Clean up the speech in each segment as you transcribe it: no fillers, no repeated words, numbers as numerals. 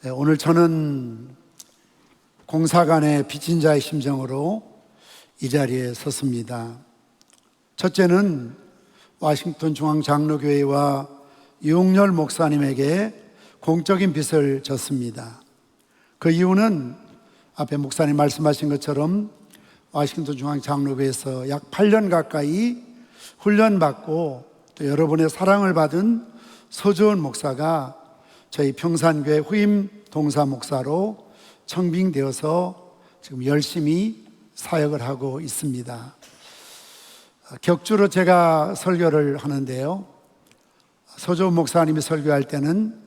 오늘 저는 공사관의 빚진 자의 심정으로 이 자리에 섰습니다. 첫째는 워싱턴 중앙장로교회와 유홍열 목사님에게 공적인 빚을 졌습니다. 그 이유는 앞에 목사님 말씀하신 것처럼 워싱턴 중앙장로교회에서 약 8년 가까이 훈련받고 또 여러분의 사랑을 받은 서주원 목사가 저희 평산교회 후임 동사 목사로 청빙되어서 지금 열심히 사역을 하고 있습니다. 격주로 제가 설교를 하는데요, 서주원 목사님이 설교할 때는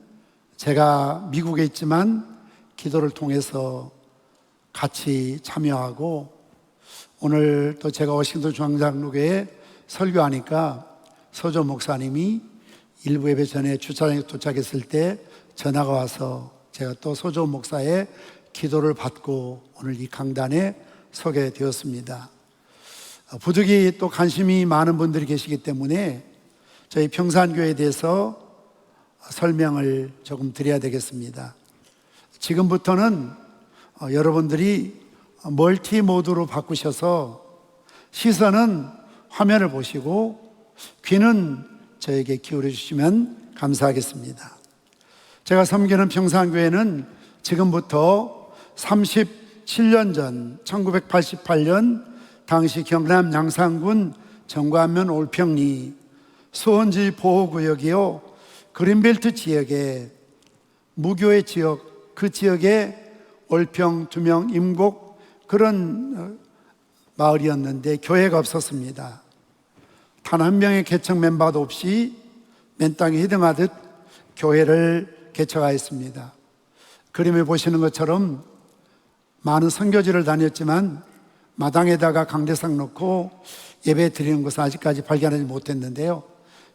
제가 미국에 있지만 기도를 통해서 같이 참여하고, 오늘 또 제가 워싱턴 중앙장로교회에 설교하니까 서주원 목사님이 일부 예배 전에 주차장에 도착했을 때 전화가 와서 제가 또 서주원 목사의 기도를 받고 오늘 이 강단에 서게 되었습니다. 부득이 또 관심이 많은 분들이 계시기 때문에 저희 평산교회에 대해서 설명을 조금 드려야 되겠습니다. 지금부터는 여러분들이 멀티 모드로 바꾸셔서 시선은 화면을 보시고 귀는 저에게 기울여 주시면 감사하겠습니다. 제가 섬기는 평산교회는 지금부터 37년 전 1988년 당시 경남 양산군 정관면 올평리 수원지 보호구역이요, 그린벨트 지역에 무교의 지역, 그 지역에 올평, 두명, 임곡 그런 마을이었는데 교회가 없었습니다. 단 한 명의 개척 멤버도 없이 맨 땅에 히등하듯 교회를 개척하였습니다. 그림에 보시는 것처럼 많은 선교지를 다녔지만 마당에다가 강대상 놓고 예배 드리는 것은 아직까지 발견하지 못했는데요,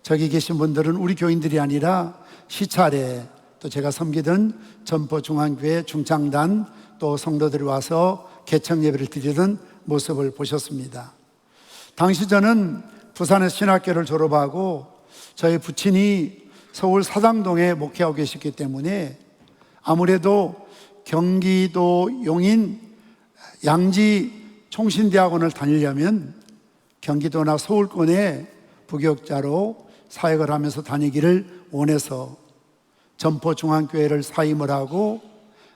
저기 계신 분들은 우리 교인들이 아니라 시찰에 또 제가 섬기던 전포중앙교회 중창단 또 성도들이 와서 개척 예배를 드리던 모습을 보셨습니다. 당시 저는 부산의 신학교를 졸업하고 저희 부친이 서울 사당동에 목회하고 계셨기 때문에 아무래도 경기도 용인 양지 총신대학원을 다니려면 경기도나 서울권의 부교육자로 사역을 하면서 다니기를 원해서 전포중앙교회를 사임을 하고,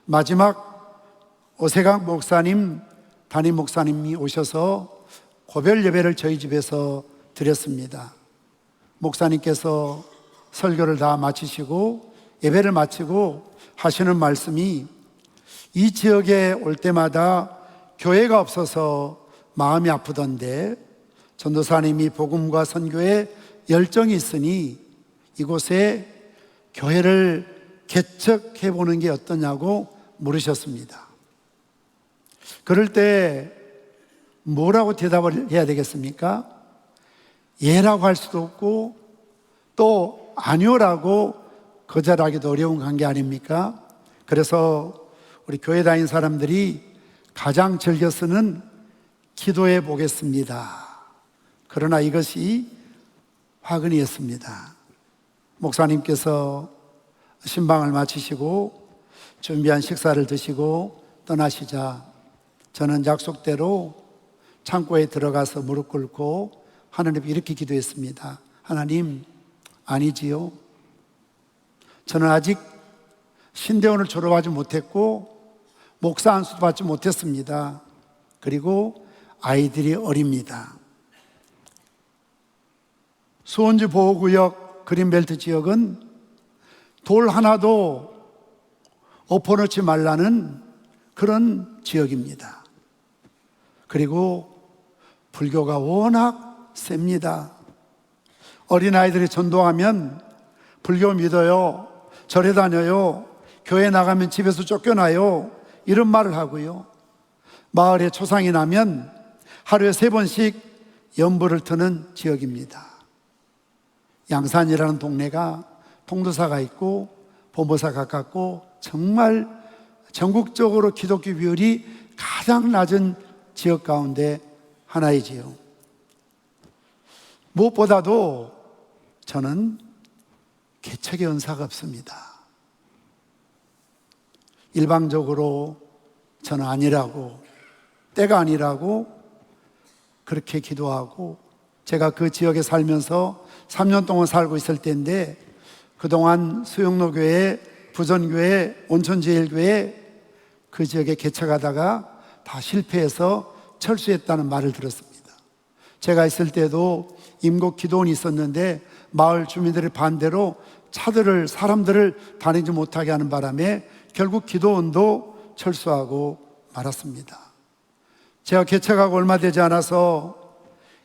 마지막 오세강 목사님, 담임 목사님이 오셔서 고별 예배를 저희 집에서 드렸습니다. 목사님께서 설교를 다 마치시고 예배를 마치고 하시는 말씀이, 이 지역에 올 때마다 교회가 없어서 마음이 아프던데 전도사님이 복음과 선교에 열정이 있으니 이곳에 교회를 개척해 보는 게 어떠냐고 물으셨습니다. 그럴 때 뭐라고 대답을 해야 되겠습니까? 예라고 할 수도 없고 또 아니오라고 거절하기도 어려운 관계 아닙니까? 그래서 우리 교회 다닌 사람들이 가장 즐겨 쓰는 기도해 보겠습니다. 그러나 이것이 화근이었습니다. 목사님께서 신방을 마치시고 준비한 식사를 드시고 떠나시자 저는 약속대로 창고에 들어가서 무릎 꿇고 하나님께 이렇게 기도했습니다. 하나님, 아니지요. 저는 아직 신대원을 졸업하지 못했고 목사 안수도 받지 못했습니다. 그리고 아이들이 어립니다. 수원지 보호구역 그린벨트 지역은 돌 하나도 엎어놓지 말라는 그런 지역입니다. 그리고 불교가 워낙 셉니다. 어린아이들이 전도하면 불교 믿어요, 절에 다녀요, 교회 나가면 집에서 쫓겨나요, 이런 말을 하고요, 마을에 초상이 나면 하루에 3번씩 연불을 트는 지역입니다. 양산이라는 동네가 통도사가 있고 보모사 가깝고 정말 전국적으로 기독교 비율이 가장 낮은 지역 가운데 하나이지요. 무엇보다도 저는 개척의 은사가 없습니다. 일방적으로 저는 아니라고, 때가 아니라고 그렇게 기도하고, 제가 그 지역에 살면서 3년 동안 살고 있을 때인데, 그동안 수영로교회, 부전교회, 온천제일교회 그 지역에 개척하다가 다 실패해서 철수했다는 말을 들었습니다. 제가 있을 때도 임곡 기도원이 있었는데 마을 주민들의 반대로 사람들을 다니지 못하게 하는 바람에 결국 기도원도 철수하고 말았습니다. 제가 개척하고 얼마 되지 않아서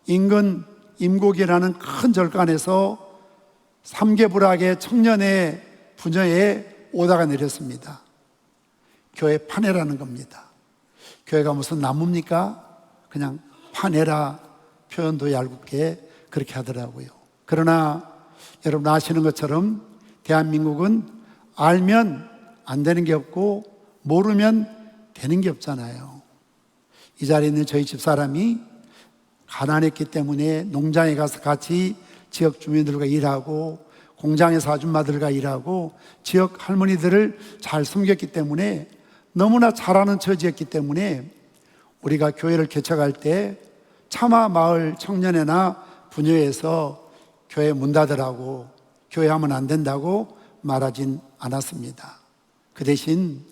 인근 임곡이라는 큰 절간에서 삼계불학의 청년의 부녀에 오다가 내렸습니다. 교회 파내라는 겁니다. 교회가 무슨 나무입니까? 그냥 파내라, 표현도 얄궂게 그렇게 하더라고요. 그러나 여러분 아시는 것처럼 대한민국은 알면 안 되는 게 없고 모르면 되는 게 없잖아요. 이 자리에 있는 저희 집사람이 가난했기 때문에 농장에 가서 같이 지역 주민들과 일하고 공장에서 아줌마들과 일하고 지역 할머니들을 잘 섬겼기 때문에 너무나 잘하는 처지였기 때문에 우리가 교회를 개척할 때 차마 마을 청년회나 부녀회에서 교회 문 닫으라고, 교회 하면 안 된다고 말하진 않았습니다. 그 대신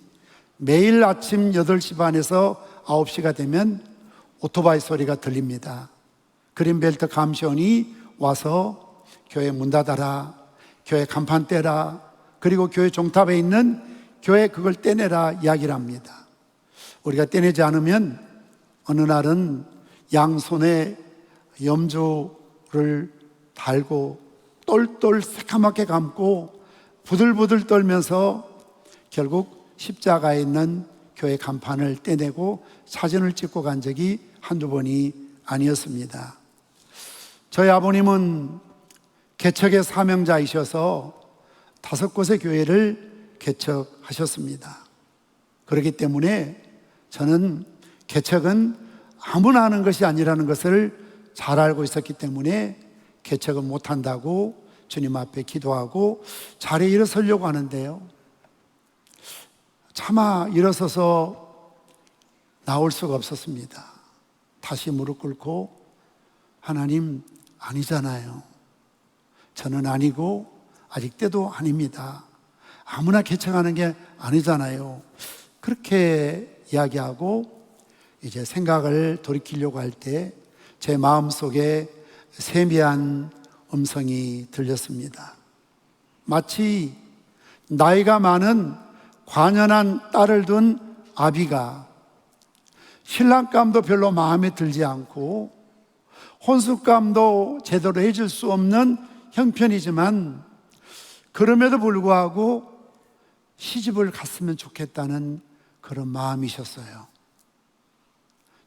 매일 아침 8시 반에서 9시가 되면 오토바이 소리가 들립니다. 그린벨트 감시원이 와서 교회 문 닫아라, 교회 간판 떼라, 그리고 교회 종탑에 있는 교회 그걸 떼내라 이야기를 합니다. 우리가 떼내지 않으면 어느 날은 양손에 염주를 달고 똘똘 새카맣게 감고 부들부들 떨면서 결국 십자가에 있는 교회 간판을 떼내고 사진을 찍고 간 적이 한두 번이 아니었습니다. 저희 아버님은 개척의 사명자이셔서 5곳의 교회를 개척하셨습니다. 그렇기 때문에 저는 개척은 아무나 하는 것이 아니라는 것을 잘 알고 있었기 때문에 개척은 못한다고 주님 앞에 기도하고 자리에 일어서려고 하는데요, 차마 일어서서 나올 수가 없었습니다. 다시 무릎 꿇고 하나님, 아니잖아요. 저는 아니고 아직 때도 아닙니다. 아무나 개척하는 게 아니잖아요. 그렇게 이야기하고 이제 생각을 돌이키려고 할 때 제 마음속에 세미한 음성이 들렸습니다. 마치 나이가 많은 관연한 딸을 둔 아비가 신랑감도 별로 마음에 들지 않고 혼수감도 제대로 해줄 수 없는 형편이지만 그럼에도 불구하고 시집을 갔으면 좋겠다는 그런 마음이셨어요.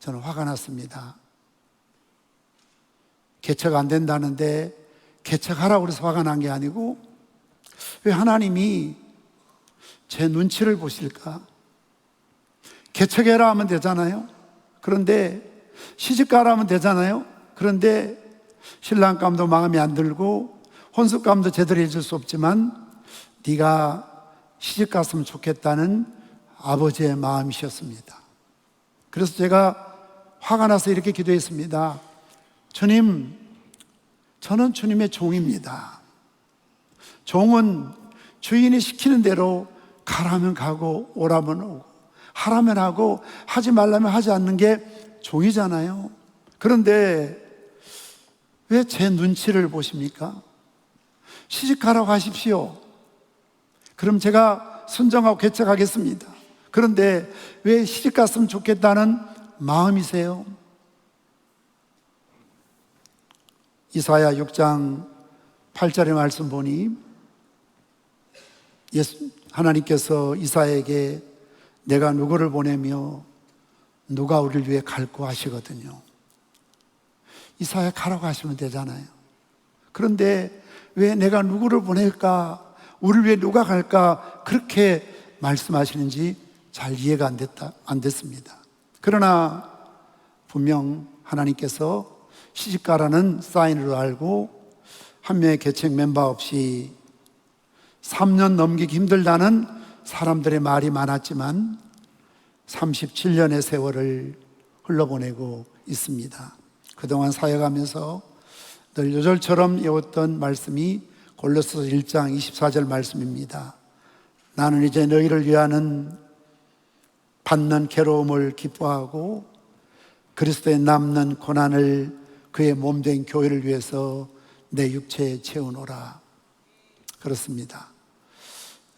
저는 화가 났습니다. 개척 안 된다는데 개척하라고 그래서 화가 난 게 아니고, 왜 하나님이 제 눈치를 보실까? 개척해라 하면 되잖아요. 그런데 시집가라 하면 되잖아요. 그런데 신랑감도 마음에 안 들고 혼수감도 제대로 해줄 수 없지만 네가 시집갔으면 좋겠다는 아버지의 마음이셨습니다. 그래서 제가 화가 나서 이렇게 기도했습니다. 주님, 저는 주님의 종입니다. 종은 주인이 시키는 대로 가라면 가고 오라면 오고 하라면 하고 하지 말라면 하지 않는 게 종이잖아요. 그런데 왜 제 눈치를 보십니까? 시집가라고 하십시오. 그럼 제가 순종하고 개척하겠습니다. 그런데 왜 시집갔으면 좋겠다는 마음이세요? 이사야 6장 8절의 말씀 보니 하나님께서 이사야에게 내가 누구를 보내며 누가 우리를 위해 갈고 하시거든요. 이사야 가라고 하시면 되잖아요. 그런데 왜 내가 누구를 보낼까, 우리를 위해 누가 갈까 그렇게 말씀하시는지 잘 이해가 안 됐습니다. 그러나 분명 하나님께서 시집가라는 사인으로 알고 한 명의 개척 멤버 없이 3년 넘기기 힘들다는 사람들의 말이 많았지만 37년의 세월을 흘러보내고 있습니다. 그동안 사역하면서 늘 요절처럼 외웠던 말씀이 골로새서 1장 24절 말씀입니다. 나는 이제 너희를 위하는 받는 괴로움을 기뻐하고 그리스도의 남는 고난을 그의 몸된 교회를 위해서 내 육체에 채우노라. 그렇습니다.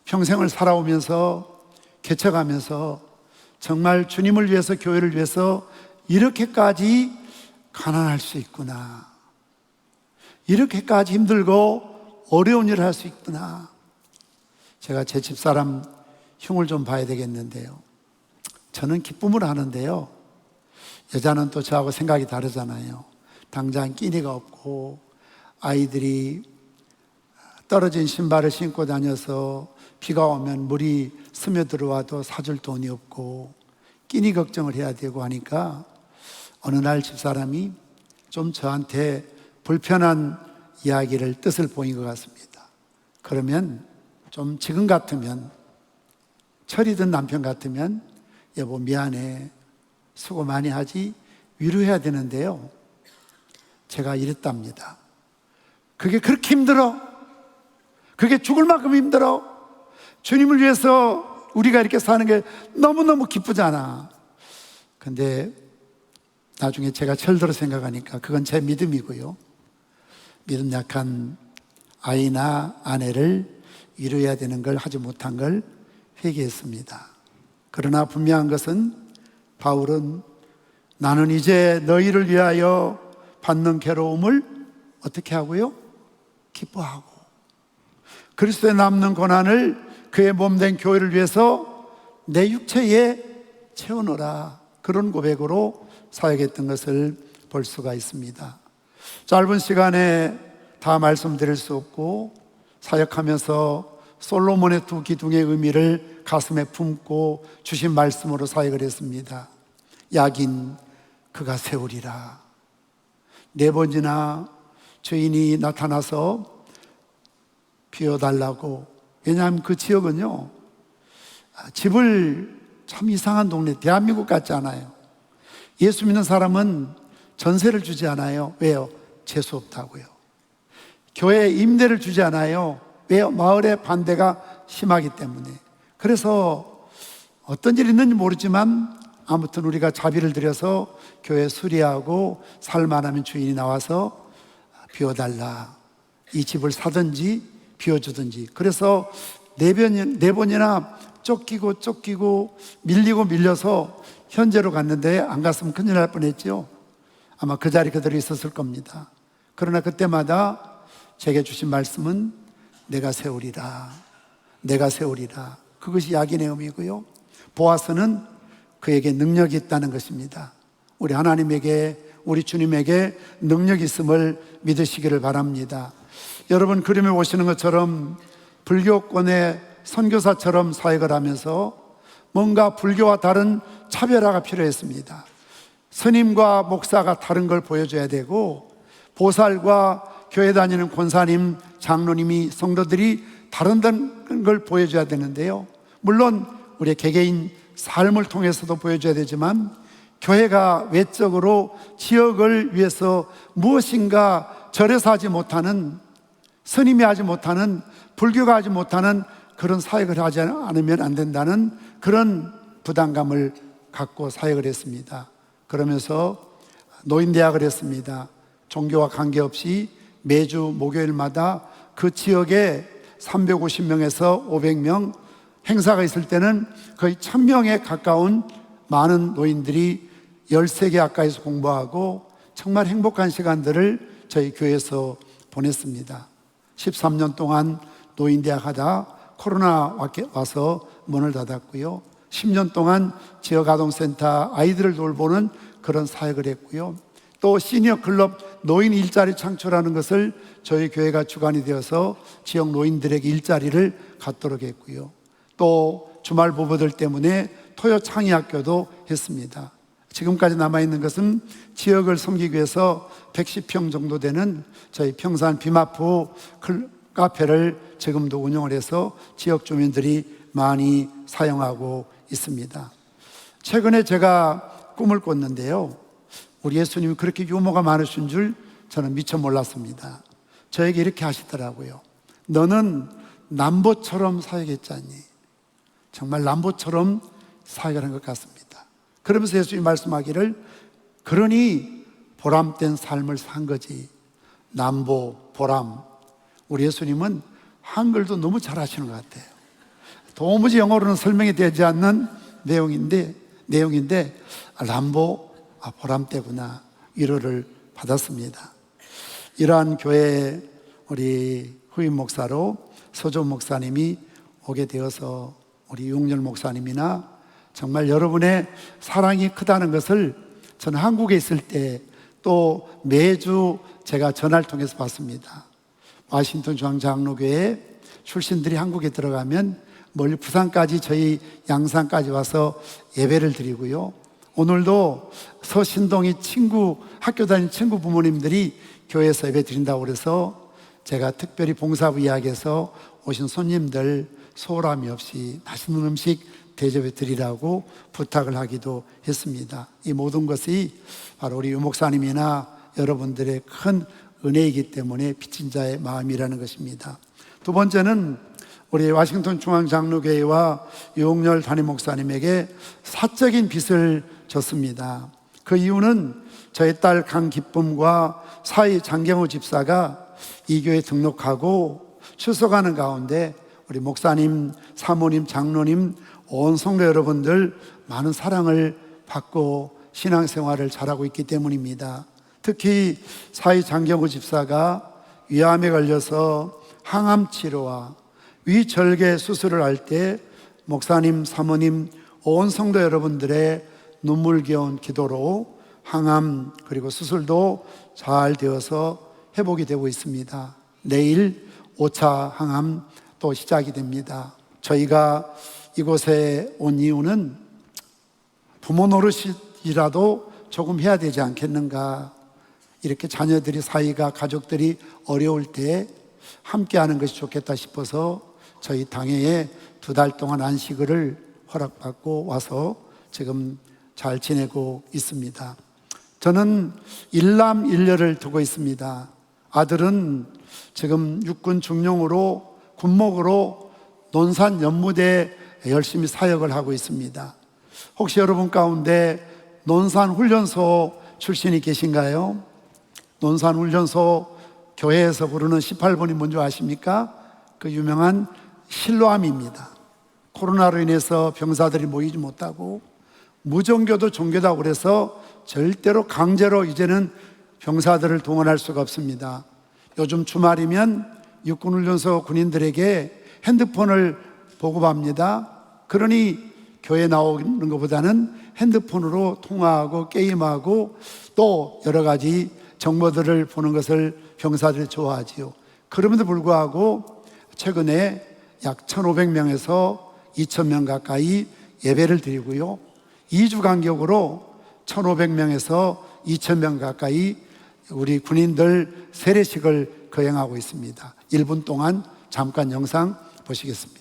평생을 살아오면서 개척하면서 정말 주님을 위해서, 교회를 위해서 이렇게까지 가난할 수 있구나, 이렇게까지 힘들고 어려운 일을 할 수 있구나. 제가 제 집사람 흉을 좀 봐야 되겠는데요, 저는 기쁨을 하는데요, 여자는 또 저하고 생각이 다르잖아요. 당장 끼니가 없고 아이들이 떨어진 신발을 신고 다녀서 비가 오면 물이 스며들어와도 사줄 돈이 없고 끼니 걱정을 해야 되고 하니까 어느 날 집사람이 좀 저한테 불편한 이야기를, 뜻을 보인 것 같습니다. 그러면 좀 지금 같으면, 철이 든 남편 같으면 여보 미안해, 수고 많이 하지, 위로해야 되는데요, 제가 이랬답니다. 그게 그렇게 힘들어? 그게 죽을 만큼 힘들어? 주님을 위해서 우리가 이렇게 사는 게 너무너무 기쁘잖아. 근데 나중에 제가 철들어 생각하니까 그건 제 믿음이고요, 믿음 약한 아이나 아내를 위로해야 되는 걸 하지 못한 걸 회개했습니다. 그러나 분명한 것은 바울은 나는 이제 너희를 위하여 받는 괴로움을 어떻게 하고요? 기뻐하고 그리스도의 남는 고난을 그의 몸된 교회를 위해서 내 육체에 채워놓으라. 그런 고백으로 사역했던 것을 볼 수가 있습니다. 짧은 시간에 다 말씀드릴 수 없고 사역하면서 솔로몬의 두 기둥의 의미를 가슴에 품고 주신 말씀으로 사역을 했습니다. 약인 그가 세우리라. 4번이나 주인이 나타나서 비워달라고. 왜냐하면 그 지역은요, 집을 참 이상한 동네, 대한민국 같지 않아요. 예수 믿는 사람은 전세를 주지 않아요. 왜요? 재수 없다고요. 교회에 임대를 주지 않아요. 왜요? 마을의 반대가 심하기 때문에. 그래서 어떤 일이 있는지 모르지만 아무튼 우리가 자비를 들여서 교회 수리하고 살만하면 주인이 나와서 비워달라, 이 집을 사든지 비워주든지. 그래서 4번이나 쫓기고 밀려서 현재로 갔는데 안 갔으면 큰일 날 뻔했죠. 아마 그 자리 그대로 있었을 겁니다. 그러나 그때마다 제게 주신 말씀은 내가 세우리라, 내가 세우리라. 그것이 약인의 의미고요, 보아스는 그에게 능력이 있다는 것입니다. 우리 하나님에게, 우리 주님에게 능력이 있음을 믿으시기를 바랍니다. 여러분, 그림에 보시는 것처럼 불교권의 선교사처럼 사역을 하면서 뭔가 불교와 다른 차별화가 필요했습니다. 스님과 목사가 다른 걸 보여줘야 되고, 보살과 교회 다니는 권사님, 장로님이, 성도들이 다른 걸 보여줘야 되는데요, 물론 우리의 개개인 삶을 통해서도 보여줘야 되지만 교회가 외적으로 지역을 위해서 무엇인가 절에서 하지 못하는, 스님이 하지 못하는, 불교가 하지 못하는 그런 사역을 하지 않으면 안 된다는 그런 부담감을 갖고 사역을 했습니다. 그러면서 노인대학을 했습니다. 종교와 관계없이 매주 목요일마다 그 지역에 350명에서 500명, 행사가 있을 때는 거의 1000명에 가까운 많은 노인들이 13개 학과에서 공부하고 정말 행복한 시간들을 저희 교회에서 보냈습니다. 13년 동안 노인대학 하다 코로나 와서 문을 닫았고요, 10년 동안 지역아동센터 아이들을 돌보는 그런 사역을 했고요, 또 시니어 클럽 노인 일자리 창출하는 것을 저희 교회가 주관이 되어서 지역 노인들에게 일자리를 갖도록 했고요, 또 주말 부부들 때문에 토요 창의학교도 했습니다. 지금까지 남아있는 것은 지역을 섬기기 위해서 110평 정도 되는 저희 평산 비마프 카페를 지금도 운영을 해서 지역 주민들이 많이 사용하고 있습니다. 최근에 제가 꿈을 꿨는데요, 우리 예수님이 그렇게 유머가 많으신 줄 저는 미처 몰랐습니다. 저에게 이렇게 하시더라고요. 너는 남보처럼 사역했잖니. 정말 남보처럼 사역을 한 것 같습니다. 그러면서 예수님이 말씀하기를, 그러니 보람된 삶을 산 거지. 남보, 보람. 우리 예수님은 한글도 너무 잘하시는 것 같아요. 도무지 영어로는 설명이 되지 않는 내용인데 남보, 보람되구나, 위로를 받았습니다. 이러한 교회에 우리 후임 목사로 서조 목사님이 오게 되어서 우리 유홍열 목사님이나 정말 여러분의 사랑이 크다는 것을 저는 한국에 있을 때 또 매주 제가 전화를 통해서 봤습니다. 와싱턴 중앙장로교회 출신들이 한국에 들어가면 멀리 부산까지, 저희 양산까지 와서 예배를 드리고요, 오늘도 서신동이 학교 다니는 친구 부모님들이 교회에서 예배 드린다고 그래서 제가 특별히 봉사부 이야기에서 오신 손님들 소홀함이 없이 맛있는 음식 대접해 드리라고 부탁을 하기도 했습니다. 이 모든 것이 바로 우리 유 목사님이나 여러분들의 큰 은혜이기 때문에 빚진 자의 마음이라는 것입니다. 두 번째는 우리 와싱턴 중앙장로교회와 유홍열 담임 목사님에게 사적인 빚을 졌습니다. 그 이유는 저희 딸 강기쁨과 사위 장경호 집사가 이 교회에 등록하고 출석하는 가운데 우리 목사님, 사모님, 장로님, 온 성도 여러분들 많은 사랑을 받고 신앙생활을 잘하고 있기 때문입니다. 특히 사위 장경호 집사가 위암에 걸려서 항암 치료와 위절개 수술을 할 때 목사님, 사모님, 온 성도 여러분들의 눈물겨운 기도로 항암 그리고 수술도 잘 되어서 회복이 되고 있습니다. 내일 5차 항암 또 시작이 됩니다. 저희가 이곳에 온 이유는 부모 노릇이라도 조금 해야 되지 않겠는가, 이렇게 자녀들이 사이가, 가족들이 어려울 때 함께 하는 것이 좋겠다 싶어서 저희 당회에 2달 동안 안식일을 허락받고 와서 지금 잘 지내고 있습니다. 저는 일남 일녀를 두고 있습니다. 아들은 지금 육군 중령으로 군목으로 논산 연무대에 열심히 사역을 하고 있습니다. 혹시 여러분 가운데 논산 훈련소 출신이 계신가요? 논산 훈련소 교회에서 부르는 18번이 뭔지 아십니까? 그 유명한 실로암입니다. 코로나로 인해서 병사들이 모이지 못하고 무종교도 종교다고 그래서 절대로 강제로 이제는 병사들을 동원할 수가 없습니다. 요즘 주말이면 육군훈련소 군인들에게 핸드폰을 보급합니다. 그러니 교회 나오는 것보다는 핸드폰으로 통화하고 게임하고 또 여러 가지 정보들을 보는 것을 병사들이 좋아하지요. 그럼에도 불구하고 최근에 약 1,500명에서 2,000명 가까이 예배를 드리고요, 2주 간격으로 1,500명에서 2,000명 가까이 우리 군인들 세례식을 거행하고 있습니다. 1분 동안 잠깐 영상 보시겠습니다.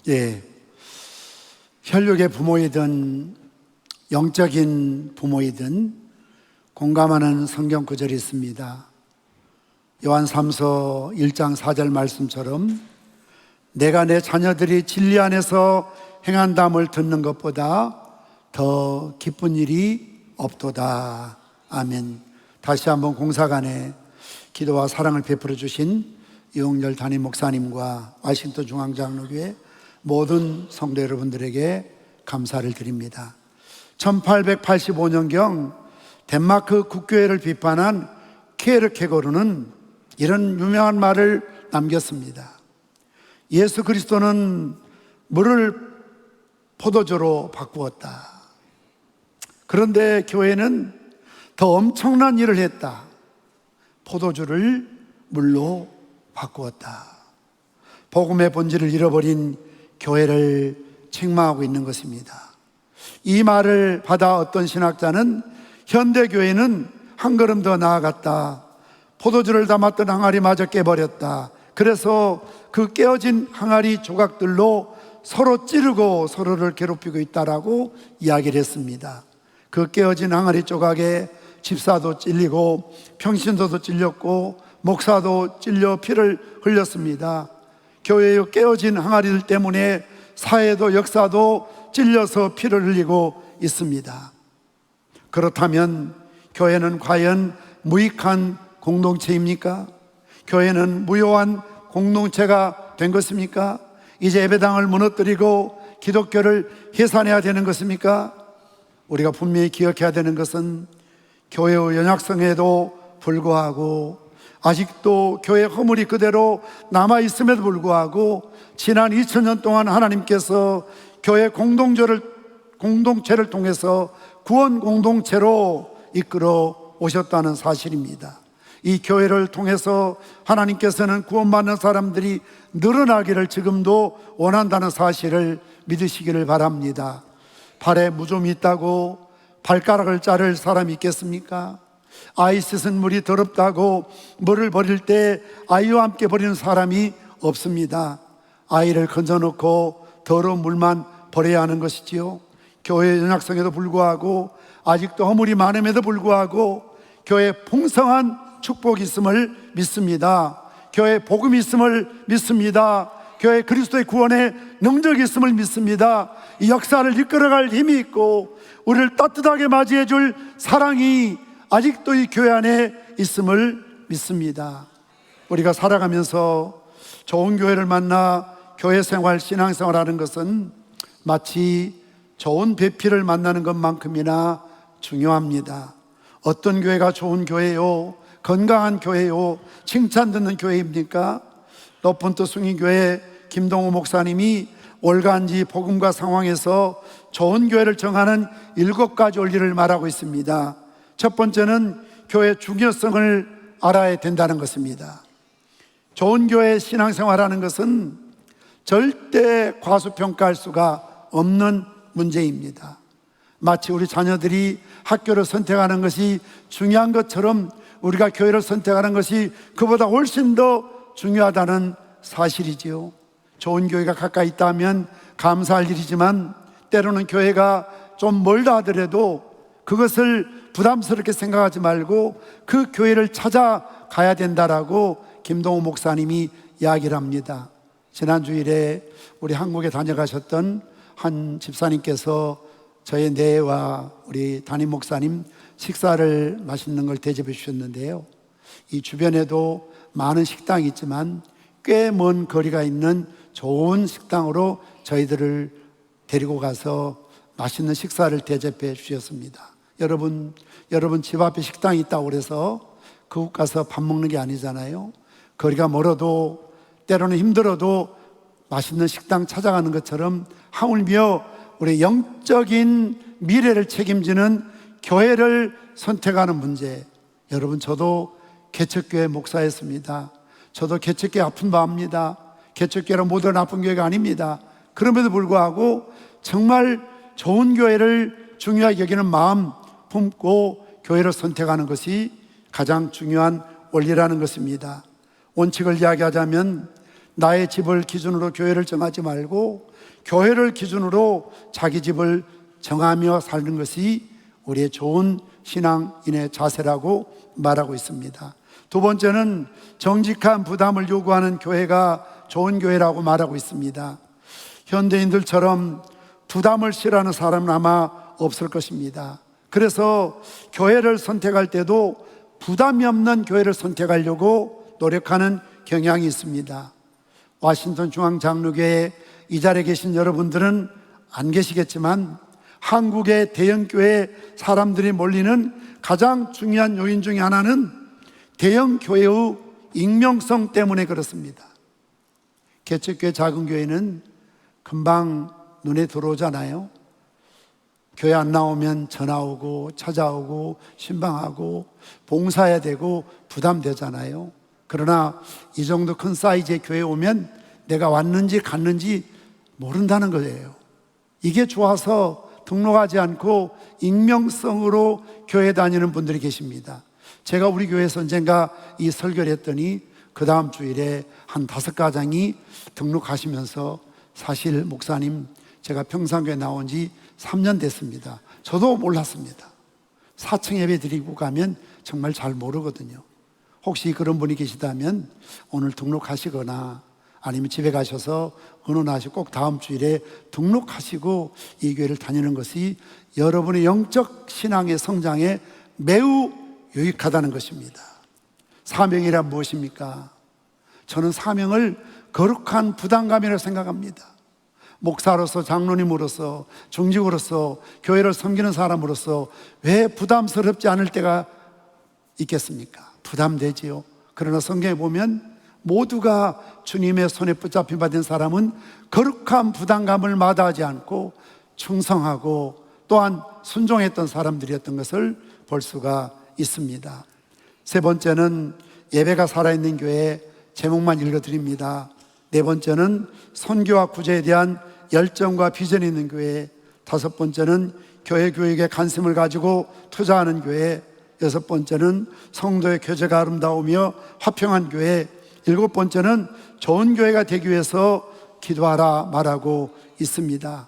예, 혈육의 부모이든 영적인 부모이든 공감하는 성경 구절이 있습니다. 요한 3서 1장 4절 말씀처럼 내가 내 자녀들이 진리 안에서 행한담을 듣는 것보다 더 기쁜 일이 없도다. 아멘. 다시 한번 공사간에 기도와 사랑을 베풀어 주신 이홍렬 담임 목사님과 와싱턴 중앙장로교회 모든 성도 여러분들에게 감사를 드립니다. 1885년경 덴마크 국교회를 비판한 케르케고르는 이런 유명한 말을 남겼습니다. 예수 그리스도는 물을 포도주로 바꾸었다. 그런데 교회는 더 엄청난 일을 했다. 포도주를 물로 바꾸었다. 복음의 본질을 잃어버린 교회를 책망하고 있는 것입니다. 이 말을 받아 어떤 신학자는 현대교회는 한 걸음 더 나아갔다. 포도주를 담았던 항아리마저 깨버렸다. 그래서 그 깨어진 항아리 조각들로 서로 찌르고 서로를 괴롭히고 있다라고 이야기를 했습니다. 그 깨어진 항아리 조각에 집사도 찔리고 평신도도 찔렸고 목사도 찔려 피를 흘렸습니다. 교회의 깨어진 항아리들 때문에 사회도 역사도 찔려서 피를 흘리고 있습니다. 그렇다면 교회는 과연 무익한 공동체입니까? 교회는 무효한 공동체가 된 것입니까? 이제 예배당을 무너뜨리고 기독교를 해산해야 되는 것입니까? 우리가 분명히 기억해야 되는 것은 교회의 연약성에도 불구하고 아직도 교회 허물이 그대로 남아있음에도 불구하고 지난 2000년 동안 하나님께서 교회 공동체를 통해서 구원 공동체로 이끌어 오셨다는 사실입니다. 이 교회를 통해서 하나님께서는 구원받는 사람들이 늘어나기를 지금도 원한다는 사실을 믿으시기를 바랍니다. 발에 무좀이 있다고 발가락을 자를 사람이 있겠습니까? 아이 씻은 물이 더럽다고 물을 버릴 때 아이와 함께 버리는 사람이 없습니다. 아이를 건져놓고 더러운 물만 버려야 하는 것이지요. 교회의 연약성에도 불구하고 아직도 허물이 많음에도 불구하고 교회에 풍성한 축복이 있음을 믿습니다. 교회에 복음이 있음을 믿습니다. 교회에 그리스도의 구원의 능력이 있음을 믿습니다. 이 역사를 이끌어갈 힘이 있고 우리를 따뜻하게 맞이해 줄 사랑이 아직도 이 교회 안에 있음을 믿습니다. 우리가 살아가면서 좋은 교회를 만나 교회 생활, 신앙생활 하는 것은 마치 좋은 배필을 만나는 것만큼이나 중요합니다. 어떤 교회가 좋은 교회요, 건강한 교회요, 칭찬 듣는 교회입니까? 높은 뜻 숭인교회 김동호 목사님이 월간지 복음과 상황에서 좋은 교회를 정하는 7가지 원리를 말하고 있습니다. 첫 번째는 교회의 중요성을 알아야 된다는 것입니다. 좋은 교회 신앙생활하는 것은 절대 과소평가할 수가 없는 문제입니다. 마치 우리 자녀들이 학교를 선택하는 것이 중요한 것처럼 우리가 교회를 선택하는 것이 그보다 훨씬 더 중요하다는 사실이지요. 좋은 교회가 가까이 있다면 감사할 일이지만 때로는 교회가 좀 멀다 하더라도 그것을 부담스럽게 생각하지 말고 그 교회를 찾아가야 된다라고 김동호 목사님이 이야기를 합니다. 지난 주일에 우리 한국에 다녀가셨던 한 집사님께서 저의 내와 우리 담임 목사님 식사를 맛있는 걸 대접해 주셨는데요, 이 주변에도 많은 식당이 있지만 꽤 먼 거리가 있는 좋은 식당으로 저희들을 데리고 가서 맛있는 식사를 대접해 주셨습니다. 여러분 집 앞에 식당이 있다고 그래서 그곳 가서 밥 먹는 게 아니잖아요. 거리가 멀어도 때로는 힘들어도 맛있는 식당 찾아가는 것처럼 하물며 우리 영적인 미래를 책임지는 교회를 선택하는 문제. 여러분, 저도 개척교회 목사였습니다. 저도 개척교회 아픈 바입니다. 개척교회는 모든 나쁜 교회가 아닙니다. 그럼에도 불구하고 정말 좋은 교회를 중요하게 여기는 마음 품고 교회를 선택하는 것이 가장 중요한 원리라는 것입니다. 원칙을 이야기하자면 나의 집을 기준으로 교회를 정하지 말고 교회를 기준으로 자기 집을 정하며 사는 것이 우리의 좋은 신앙인의 자세라고 말하고 있습니다. 두 번째는 정직한 부담을 요구하는 교회가 좋은 교회라고 말하고 있습니다. 현대인들처럼 부담을 싫어하는 사람은 아마 없을 것입니다. 그래서 교회를 선택할 때도 부담이 없는 교회를 선택하려고 노력하는 경향이 있습니다. 워싱턴 중앙장로교회 이 자리에 계신 여러분들은 안 계시겠지만 한국의 대형교회 사람들이 몰리는 가장 중요한 요인 중에 하나는 대형교회의 익명성 때문에 그렇습니다. 개척교회 작은 교회는 금방 눈에 들어오잖아요. 교회 안 나오면 전화 오고 찾아오고 신방하고 봉사해야 되고 부담되잖아요. 그러나 이 정도 큰 사이즈의 교회에 오면 내가 왔는지 갔는지 모른다는 거예요. 이게 좋아서 등록하지 않고 익명성으로 교회 다니는 분들이 계십니다. 제가 우리 교회에서 언젠가 이 설교를 했더니 그 다음 주일에 한 5가정이 등록하시면서 사실 목사님 제가 평상교회 나온 지 3년 됐습니다. 저도 몰랐습니다. 4층 예배 드리고 가면 정말 잘 모르거든요. 혹시 그런 분이 계시다면 오늘 등록하시거나 아니면 집에 가셔서 의논하시고 꼭 다음 주일에 등록하시고 이 교회를 다니는 것이 여러분의 영적 신앙의 성장에 매우 유익하다는 것입니다. 사명이란 무엇입니까? 저는 사명을 거룩한 부담감이라고 생각합니다. 목사로서, 장로님으로서, 중직으로서, 교회를 섬기는 사람으로서 왜 부담스럽지 않을 때가 있겠습니까? 부담되지요. 그러나 성경에 보면 모두가 주님의 손에 붙잡힌 바 된 사람은 거룩한 부담감을 마다하지 않고 충성하고 또한 순종했던 사람들이었던 것을 볼 수가 있습니다. 세 번째는 예배가 살아있는 교회, 제목만 읽어드립니다. 네 번째는 선교와 구제에 대한 열정과 비전이 있는 교회, 다섯 번째는 교회 교육에 관심을 가지고 투자하는 교회, 여섯 번째는 성도의 교제가 아름다우며 화평한 교회, 일곱 번째는 좋은 교회가 되기 위해서 기도하라 말하고 있습니다.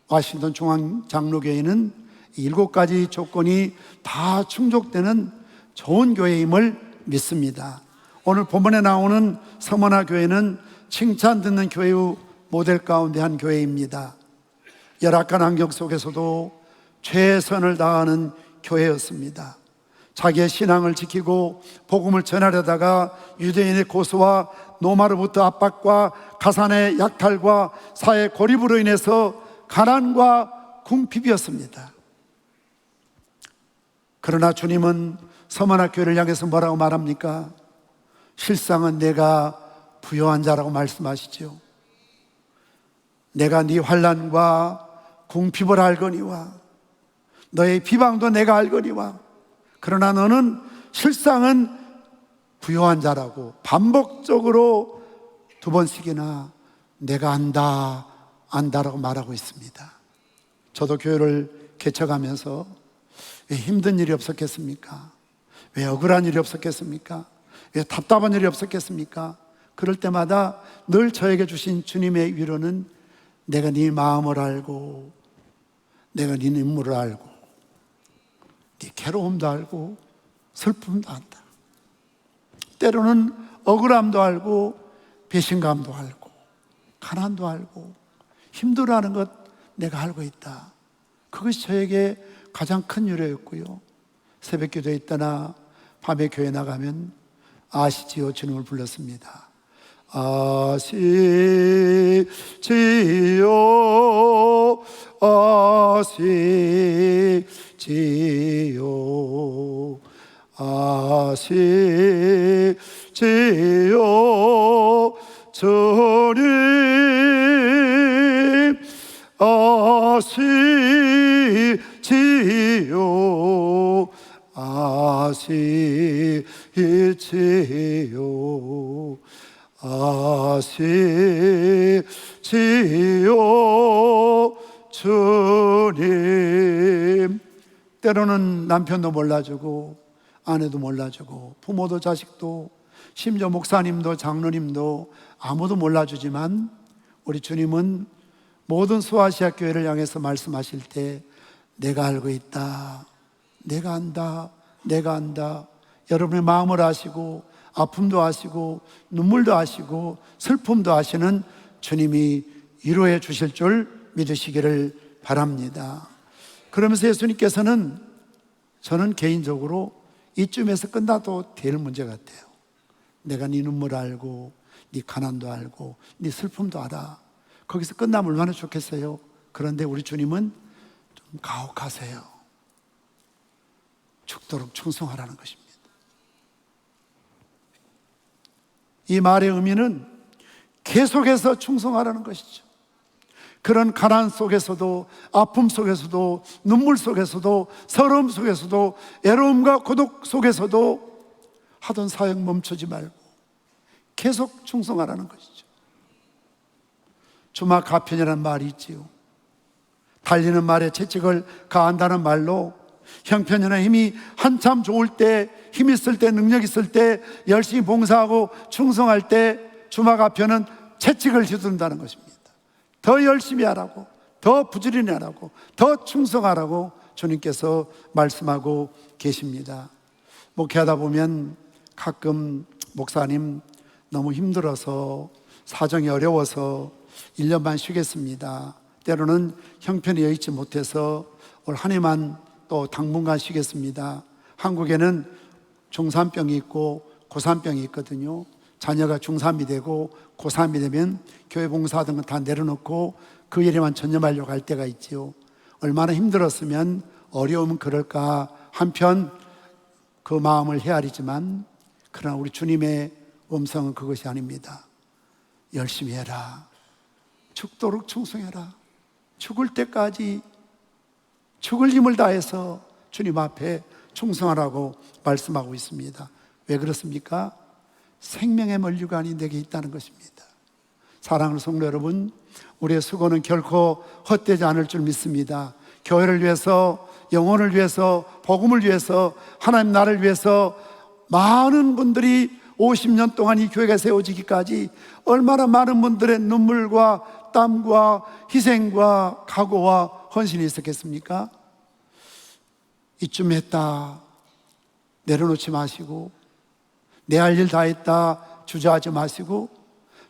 워싱턴 중앙장로교회는 7가지 조건이 다 충족되는 좋은 교회임을 믿습니다. 오늘 본문에 나오는 서머나 교회는 칭찬 듣는 교회의 모델 가운데 한 교회입니다. 열악한 환경 속에서도 최선을 다하는 교회였습니다. 자기의 신앙을 지키고 복음을 전하려다가 유대인의 고소와 노마로부터 압박과 가산의 약탈과 사회 고립으로 인해서 가난과 궁핍이었습니다. 그러나 주님은 서머나 교회를 향해서 뭐라고 말합니까? 실상은 내가 부요한 자라고 말씀하시죠. 내가 네 환난과 궁핍을 알거니와 너의 비방도 내가 알거니와 그러나 너는 실상은 부요한 자라고 반복적으로 2번씩이나 내가 안다라고 말하고 있습니다. 저도 교회를 개척하면서 왜 힘든 일이 없었겠습니까? 왜 억울한 일이 없었겠습니까? 왜 답답한 일이 없었겠습니까? 그럴 때마다 늘 저에게 주신 주님의 위로는 내가 네 마음을 알고 내가 네 눈물을 알고 네 괴로움도 알고 슬픔도 안다. 때로는 억울함도 알고 배신감도 알고 가난도 알고 힘들어하는 것 내가 알고 있다. 그것이 저에게 가장 큰 위로였고요. 새벽 기도에 있다나 밤에 교회 나가면 아시지요 주님을 불렀습니다. 아시지요 아시지요 아시지요 주님 아시지요 아시지요 아시지요 주님. 때로는 남편도 몰라주고 아내도 몰라주고 부모도 자식도 심지어 목사님도 장로님도 아무도 몰라주지만 우리 주님은 모든 소아시아 교회를 향해서 말씀하실 때 내가 알고 있다, 내가 안다, 내가 안다, 여러분의 마음을 아시고 아픔도 아시고 눈물도 아시고 슬픔도 아시는 주님이 위로해 주실 줄 믿으시기를 바랍니다. 그러면서 예수님께서는 저는 개인적으로 이쯤에서 끝나도 될 문제 같아요. 내가 네 눈물 알고 네 가난도 알고 네 슬픔도 알아. 거기서 끝나면 얼마나 좋겠어요. 그런데 우리 주님은 좀 가혹하세요. 죽도록 충성하라는 것입니다. 이 말의 의미는 계속해서 충성하라는 것이죠. 그런 가난 속에서도, 아픔 속에서도, 눈물 속에서도, 서러움 속에서도, 애로움과 고독 속에서도 하던 사역 멈추지 말고 계속 충성하라는 것이죠. 주막 가편이라는 말이 있지요. 달리는 말에 채찍을 가한다는 말로 형편이나 힘이 한참 좋을 때, 힘 있을 때, 능력 있을 때, 열심히 봉사하고 충성할 때 주막 가편은 채찍을 휘두른다는 것입니다. 더 열심히 하라고, 더 부지런히 하라고, 더 충성하라고 주님께서 말씀하고 계십니다. 목회하다 보면 가끔 목사님 너무 힘들어서 사정이 어려워서 1년만 쉬겠습니다. 때로는 형편이 여의치 못해서 올 한 해만 또 당분간 쉬겠습니다. 한국에는 중3병이 있고 고3병이 있거든요. 자녀가 중3이 되고 고3이 되면 교회 봉사 등은 다 내려놓고 그 일에만 전념하려고 할 때가 있지요. 얼마나 힘들었으면 어려우면 그럴까 한편 그 마음을 헤아리지만, 그러나 우리 주님의 음성은 그것이 아닙니다. 열심히 해라. 죽도록 충성해라. 죽을 때까지 죽을 힘을 다해서 주님 앞에 충성하라고 말씀하고 있습니다. 왜 그렇습니까? 생명의 면류관이 내게 있다는 것입니다. 사랑하는 성도 여러분, 우리의 수고는 결코 헛되지 않을 줄 믿습니다. 교회를 위해서, 영혼을 위해서, 복음을 위해서, 하나님 나라를 위해서 많은 분들이 50년 동안 이 교회가 세워지기까지 얼마나 많은 분들의 눈물과 땀과 희생과 각오와 헌신이 있었겠습니까? 이쯤 했다 내려놓지 마시고, 내 할 일 다 했다 주저하지 마시고,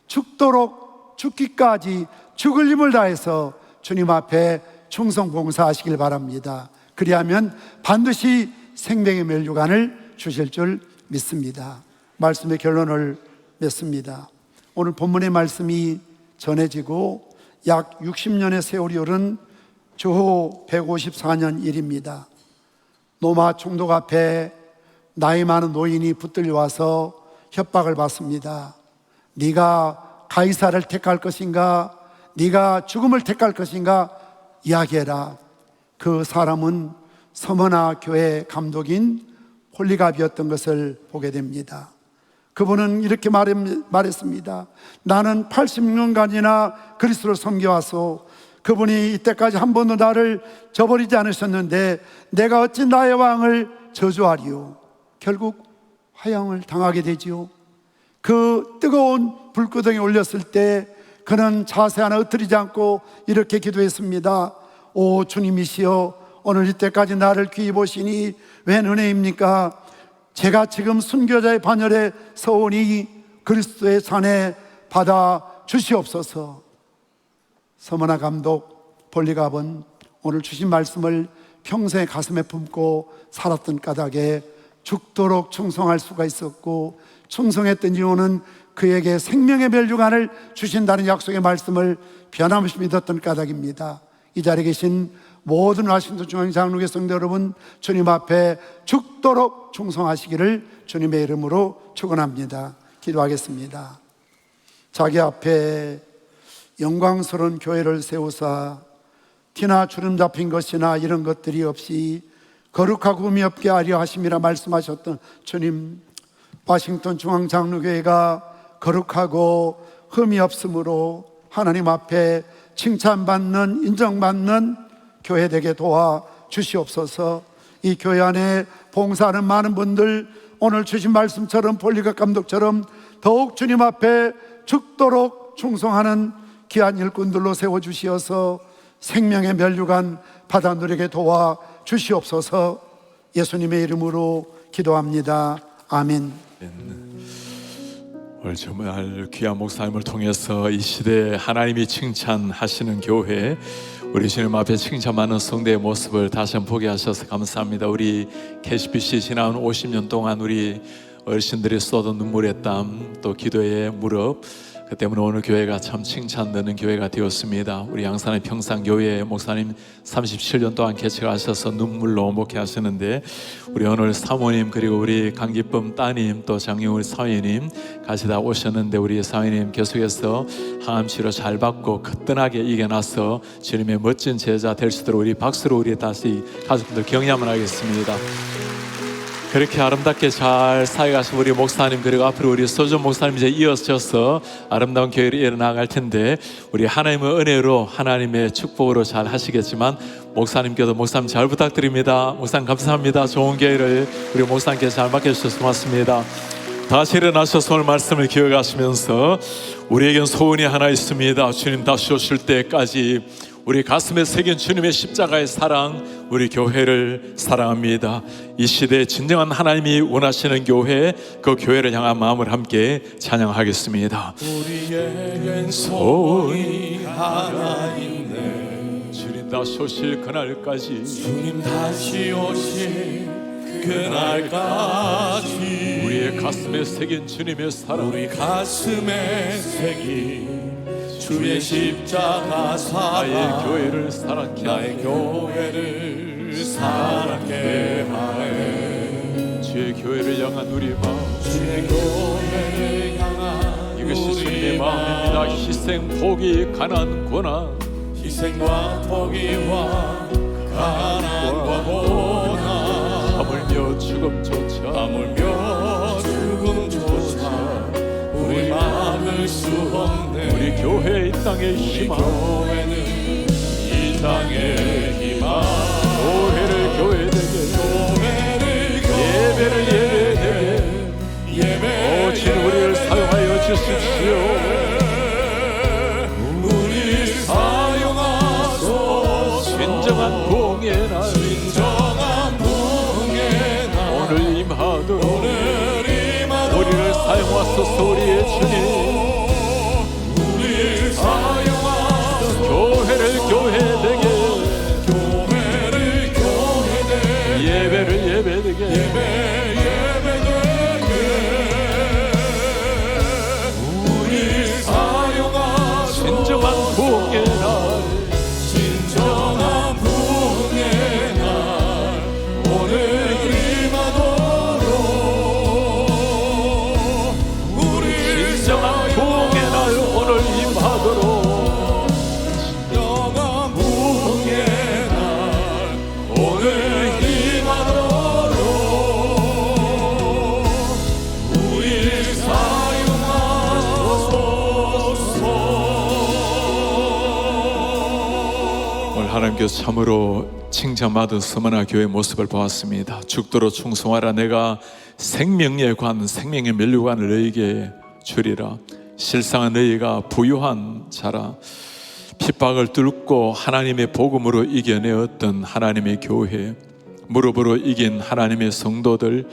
죽도록 죽기까지 죽을 힘을 다해서 주님 앞에 충성 봉사하시길 바랍니다. 그리하면 반드시 생명의 면류관을 주실 줄 믿습니다. 말씀의 결론을 맺습니다. 오늘 본문의 말씀이 전해지고 약 60년의 세월이 흐른 주후 154년 일입니다. 로마 총독 앞에 나이 많은 노인이 붙들려 와서 협박을 받습니다. 네가 가이사를 택할 것인가, 네가 죽음을 택할 것인가 이야기해라. 그 사람은 서머나 교회 감독인 폴리갑이었던 것을 보게 됩니다. 그분은 이렇게 말했습니다. 나는 80년간이나 그리스도를 섬겨와서 그분이 이때까지 한 번도 나를 저버리지 않으셨는데 내가 어찌 나의 왕을 저주하리요. 결국 화형을 당하게 되지요. 그 뜨거운 불구덩이에 올렸을 때 그는 자세 하나 흩어지지 않고 이렇게 기도했습니다. 오 주님이시여, 오늘 이때까지 나를 귀히 보시니 웬 은혜입니까? 제가 지금 순교자의 반열에 서오니 그리스도의 잔에 받아 주시옵소서. 서머나 감독 폴리갑은 오늘 주신 말씀을 평생 가슴에 품고 살았던 까닭에 죽도록 충성할 수가 있었고, 충성했던 이유는 그에게 생명의 면류관을 주신다는 약속의 말씀을 변함없이 믿었던 까닭입니다. 이 자리에 계신 모든 와싱턴 중앙장로교회 성도 여러분, 주님 앞에 죽도록 충성하시기를 주님의 이름으로 축원합니다. 기도하겠습니다. 자기 앞에 영광스러운 교회를 세우사 티나 주름 잡힌 것이나 이런 것들이 없이 거룩하고 의미 없게 하려 하심이라 말씀하셨던 주님, 와싱턴 중앙장로교회가 거룩하고 흠이 없으므로 하나님 앞에 칭찬받는, 인정받는 교회 되게 도와 주시옵소서. 이 교회 안에 봉사하는 많은 분들 오늘 주신 말씀처럼 폴리갑 감독처럼 더욱 주님 앞에 죽도록 충성하는 귀한 일꾼들로 세워주시어서 생명의 면류관 받아 누리게 도와 주시옵소서. 예수님의 이름으로 기도합니다. 아멘. 오늘 정말 귀한 목사님을 통해서 이 시대에 하나님이 칭찬하시는 교회, 우리 주님 앞에 칭찬하는 성대의 모습을 다시 한번 보게 하셔서 감사합니다. 우리 KCBC 지난 50년 동안 우리 어르신들이 쏟은 눈물의 땀, 또 기도의 무릎, 그 때문에 오늘 교회가 참 칭찬되는 교회가 되었습니다. 우리 양산의 평산교회 목사님 37년 동안 개척하셔서 눈물로 목회하시는데, 우리 오늘 사모님, 그리고 우리 강기쁨 따님, 또 장영우 사위님 같이 다 오셨는데, 우리 사위님 계속해서 항암치료 잘 받고 거뜬하게 이겨나서 주님의 멋진 제자 될 수 있도록 우리 박수로 우리 다시 가족들 격려만 하겠습니다. 그렇게 아름답게 잘 살아가신 우리 목사님, 그리고 앞으로 우리 소준 목사님 이제 이어져서 아름다운 교회를 이어나갈 텐데, 우리 하나님의 은혜로 하나님의 축복으로 잘 하시겠지만 목사님께도 목사님 잘 부탁드립니다. 목사님 감사합니다. 좋은 교회를 우리 목사님께 잘 맡겨주셔서 고맙습니다. 다시 일어나셔서 오늘 말씀을 기억하시면서, 우리에겐 소원이 하나 있습니다. 주님 다시 오실 때까지 우리 가슴에 새긴 주님의 십자가의 사랑, 우리 교회를 사랑합니다. 이 시대에 진정한 하나님이 원하시는 교회, 그 교회를 향한 마음을 함께 찬양하겠습니다. 우리에겐 소원이 하나 있네. 주님 다시 오실 그날까지, 주님 다시 오실 그날까지 우리의 가슴에 새긴 주님의 사랑, 우리 가슴에 새긴 주의 십자가 사랑, 나의 교회를 사랑케 나의 교회를 사랑케 하네. 주의 교회를 향한 우리 마음, 주의 교회를 향한 이것이 우리 주님의 마음입니다. 희생, 포기, 가난, 고난, 희생과 포기와 가난과 고난, 하물며 죽음조차, 하물며 죽음조차 우리 막을 수 없네. 우리 교회 이 땅의 희망, 교회는 이 땅의 희망. 교회를 교회되게, 예배를 예배되게, 오 주님 우리를 사용하여 주십시오. 우리 사용하소서. 진정한 부흥의 날, 진정한 부흥의 날 오늘 임하도록 우리를 우리를 사용하소서. 우리의 주님, 우리를 사용하소서. 교회를 교회되게, 교회를 교회되게, 예배를 예배되게, 예배되게 우리 사용하소서. 진정한 부흥의 날, 진정한 부흥의 날 오늘 임하도록 우리 진정한 부흥의 날 오늘 임하도록, 진정한 부흥의 날 오늘 임하도록 우리 사용하소서. 오늘 하나님께서 참으로 칭찬받은 서머나 교회 모습을 보았습니다. 죽도록 충성하라. 내가 생명의 관, 생명의 면류관을 너희에게 주리라. 실상은 너희가 부유한 자라. 핍박을 뚫고 하나님의 복음으로 이겨내었던 하나님의 교회, 무릎으로 이긴 하나님의 성도들,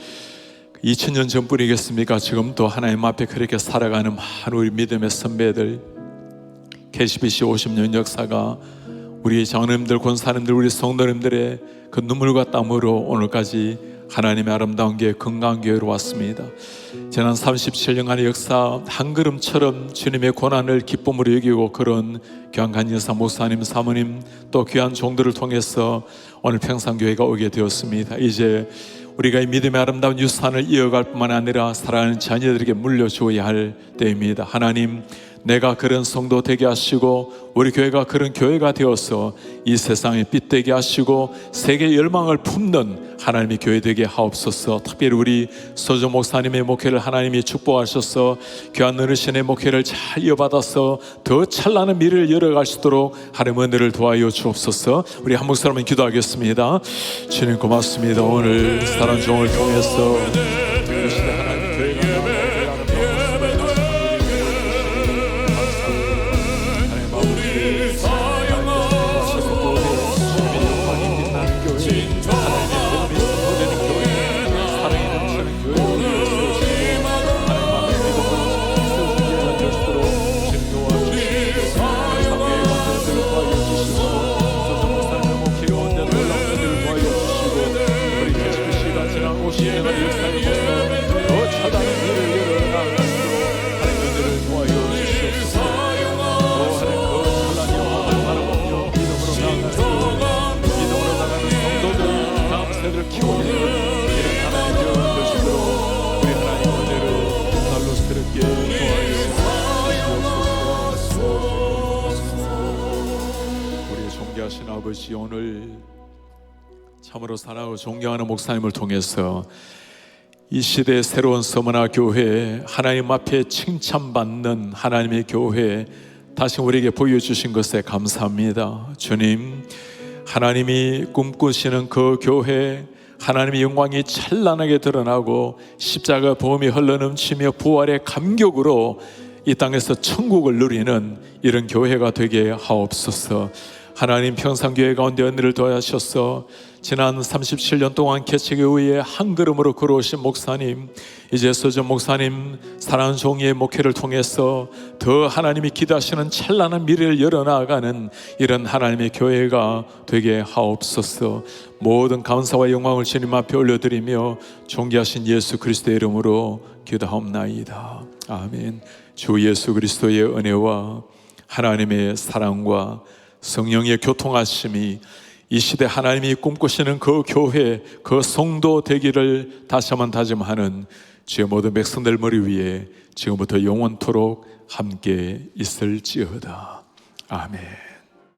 2000년 전뿐이겠습니까? 지금도 하나님 앞에 그렇게 살아가는 많은 우리 믿음의 선배들, KCBC 50년 역사가 우리 장로님들, 권사님들, 우리 성도님들의 그 눈물과 땀으로 오늘까지 하나님의 아름다운 교회, 건강한 교회로 왔습니다. 지난 37년간의 역사, 한 걸음처럼 주님의 고난을 기쁨으로 여기고 그런 귀한 간여사 목사님, 사모님, 또 귀한 종들을 통해서 오늘 평산교회가 오게 되었습니다. 이제 우리가 이 믿음의 아름다운 유산을 이어갈 뿐만 아니라 사랑하는 자녀들에게 물려주어야 할 때입니다. 하나님, 내가 그런 성도 되게 하시고 우리 교회가 그런 교회가 되어서 이 세상에 빛되게 하시고 세계 열망을 품는 하나님의 교회 되게 하옵소서. 특별히 우리 소조 목사님의 목회를 하나님이 축복하셔서 귀한 어르신의 목회를 잘 이어받아서 더 찬란한 미래를 열어갈 수 있도록 하나님의 은혜를 도와여 주옵소서. 우리 한 목사님은 기도하겠습니다. 주님 고맙습니다. 오늘 사랑 종을 통해서 이 시대 하나님 교회가 키우는 이런 하나님의 교회를 되시도록 우리 하나님 은혜로 날로 새롭게 도와주시옵소서. 우리 존귀하신 아버지, 오늘 참으로 사랑하고 존경하는 목사님을 통해서 이 시대의 새로운 서머나 교회, 하나님 앞에 칭찬받는 하나님의 교회 다시 우리에게 보여주신 것에 감사합니다. 주님, 하나님이 꿈꾸시는 그 교회, 하나님의 영광이 찬란하게 드러나고 십자가 보험이 흘러넘치며 부활의 감격으로 이 땅에서 천국을 누리는 이런 교회가 되게 하옵소서. 하나님, 평산교회 가운데 은혜를 더하셔서 지난 37년 동안 개척교회에 한 걸음으로 걸어오신 목사님, 이제 서전 목사님 사랑하는 종이의 목회를 통해서 더 하나님이 기대하시는 찬란한 미래를 열어나가는 이런 하나님의 교회가 되게 하옵소서. 모든 감사와 영광을 주님 앞에 올려드리며 존귀하신 예수 그리스도의 이름으로 기도하옵나이다. 아멘. 주 예수 그리스도의 은혜와 하나님의 사랑과 성령의 교통하심이 이 시대 하나님이 꿈꾸시는 그 교회, 그 성도 되기를 다시 한번 다짐하는 주의 모든 백성들 머리 위에 지금부터 영원토록 함께 있을지어다. 아멘.